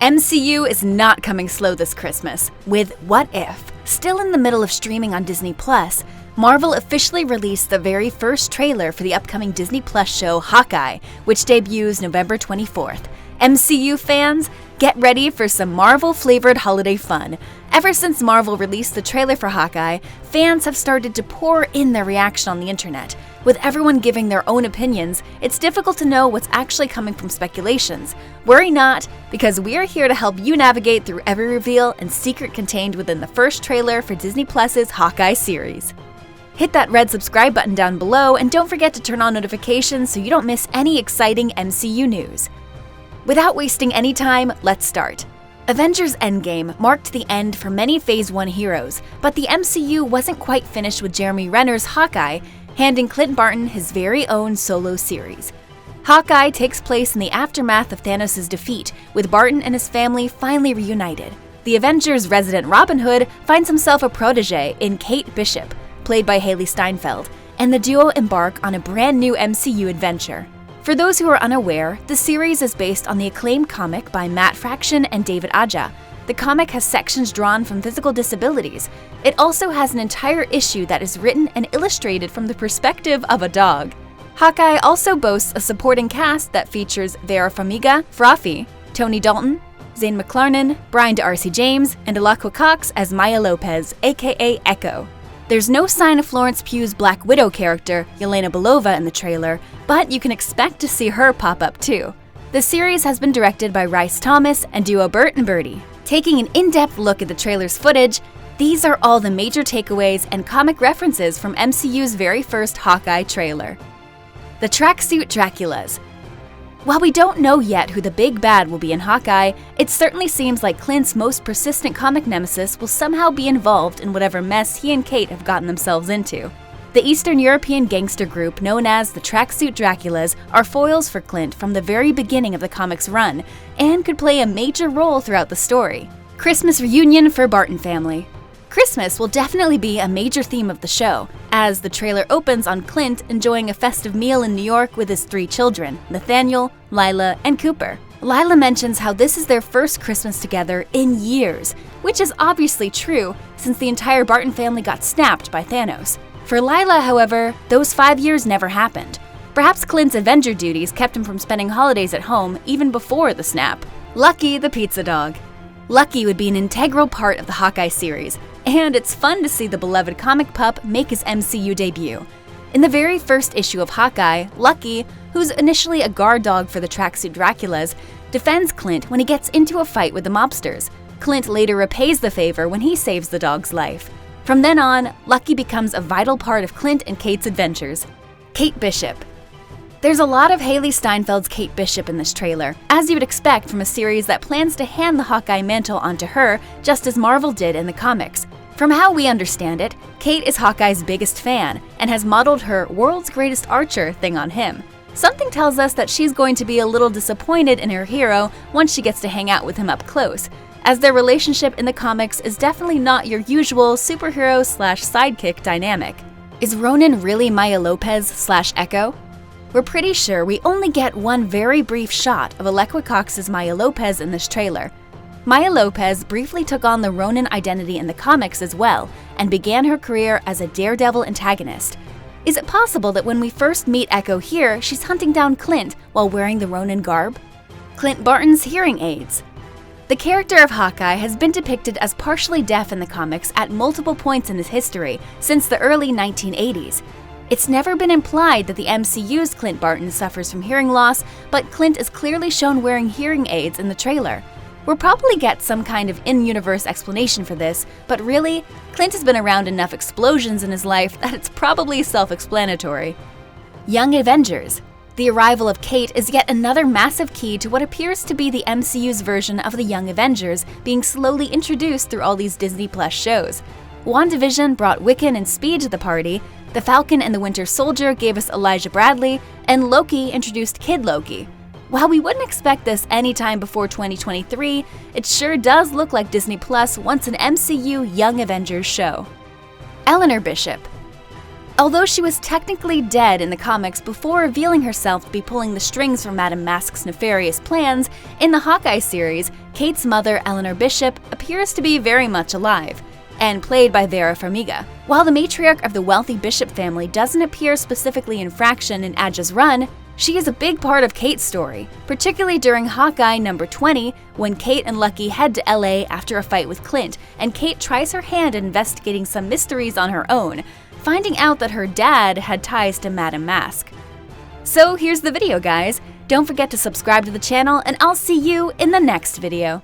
MCU is not coming slow this Christmas. With What If still in the middle of streaming on Disney+, Marvel officially released the very first trailer for the upcoming Disney Plus show Hawkeye, which debuts November 24th. MCU fans, get ready for some Marvel-flavored holiday fun. Ever since Marvel released the trailer for Hawkeye, fans have started to pour in their reaction on the internet. With everyone giving their own opinions, it's difficult to know what's actually coming from speculations. Worry not, because we are here to help you navigate through every reveal and secret contained within the first trailer for Disney Plus's Hawkeye series. Hit that red subscribe button down below and don't forget to turn on notifications so you don't miss any exciting MCU news. Without wasting any time, let's start. Avengers Endgame marked the end for many Phase 1 heroes, but the MCU wasn't quite finished with Jeremy Renner's Hawkeye, handing Clint Barton his very own solo series. Hawkeye takes place in the aftermath of Thanos' defeat, with Barton and his family finally reunited. The Avengers' resident Robin Hood finds himself a protege in Kate Bishop, played by Hailee Steinfeld, and the duo embark on a brand new MCU adventure. For those who are unaware, the series is based on the acclaimed comic by Matt Fraction and David Aja. The comic has sections drawn from physical disabilities. It also has an entire issue that is written and illustrated from the perspective of a dog. Hawkeye also boasts a supporting cast that features Vera Farmiga, Froffy, Tony Dalton, Zane McClarnon, Brian D'Arcy James, and Alaqua Cox as Maya Lopez, aka Echo. There's no sign of Florence Pugh's Black Widow character, Yelena Belova, in the trailer, but you can expect to see her pop up too. The series has been directed by Rice Thomas and duo Bert and Bertie. Taking an in-depth look at the trailer's footage, these are all the major takeaways and comic references from MCU's very first Hawkeye trailer. The Tracksuit Draculas. While we don't know yet who the big bad will be in Hawkeye, it certainly seems like Clint's most persistent comic nemesis will somehow be involved in whatever mess he and Kate have gotten themselves into. The Eastern European gangster group known as the Tracksuit Draculas are foils for Clint from the very beginning of the comic's run, and could play a major role throughout the story. Christmas reunion for Barton family. Christmas will definitely be a major theme of the show, as the trailer opens on Clint enjoying a festive meal in New York with his 3 children, Nathaniel, Lila, and Cooper. Lila mentions how this is their first Christmas together in years, which is obviously true since the entire Barton family got snapped by Thanos. For Lila, however, those 5 years never happened. Perhaps Clint's Avenger duties kept him from spending holidays at home even before the snap. Lucky the pizza dog. Lucky would be an integral part of the Hawkeye series, and it's fun to see the beloved comic pup make his MCU debut. In the very first issue of Hawkeye, Lucky, who's initially a guard dog for the Tracksuit Draculas, defends Clint when he gets into a fight with the mobsters. Clint later repays the favor when he saves the dog's life. From then on, Lucky becomes a vital part of Clint and Kate's adventures. Kate Bishop. There's a lot of Hailee Steinfeld's Kate Bishop in this trailer, as you would expect from a series that plans to hand the Hawkeye mantle onto her, just as Marvel did in the comics. From how we understand it, Kate is Hawkeye's biggest fan, and has modeled her world's greatest archer thing on him. Something tells us that she's going to be a little disappointed in her hero once she gets to hang out with him up close, as their relationship in the comics is definitely not your usual superhero/sidekick dynamic. Is Ronan really Maya Lopez/Echo? We're pretty sure we only get one very brief shot of Alaqua Cox's Maya Lopez in this trailer. Maya Lopez briefly took on the Ronin identity in the comics as well, and began her career as a daredevil antagonist. Is it possible that when we first meet Echo here, she's hunting down Clint while wearing the Ronin garb? Clint Barton's hearing aids. The character of Hawkeye has been depicted as partially deaf in the comics at multiple points in his history since the early 1980s. It's never been implied that the MCU's Clint Barton suffers from hearing loss, but Clint is clearly shown wearing hearing aids in the trailer. We'll probably get some kind of in-universe explanation for this, but really, Clint has been around enough explosions in his life that it's probably self-explanatory. Young Avengers. The arrival of Kate is yet another massive key to what appears to be the MCU's version of the Young Avengers being slowly introduced through all these Disney Plus shows. WandaVision brought Wiccan and Speed to the party, The Falcon and the Winter Soldier gave us Elijah Bradley, and Loki introduced Kid Loki. While we wouldn't expect this anytime before 2023, it sure does look like Disney Plus wants an MCU Young Avengers show. Eleanor Bishop. Although she was technically dead in the comics before revealing herself to be pulling the strings for Madame Mask's nefarious plans, in the Hawkeye series, Kate's mother, Eleanor Bishop, appears to be very much alive, and played by Vera Farmiga. While the matriarch of the wealthy Bishop family doesn't appear specifically in Fraction in Adja's run, she is a big part of Kate's story, particularly during Hawkeye number 20, when Kate and Lucky head to LA after a fight with Clint, and Kate tries her hand at investigating some mysteries on her own, finding out that her dad had ties to Madame Mask. So here's the video, guys. Don't forget to subscribe to the channel, and I'll see you in the next video.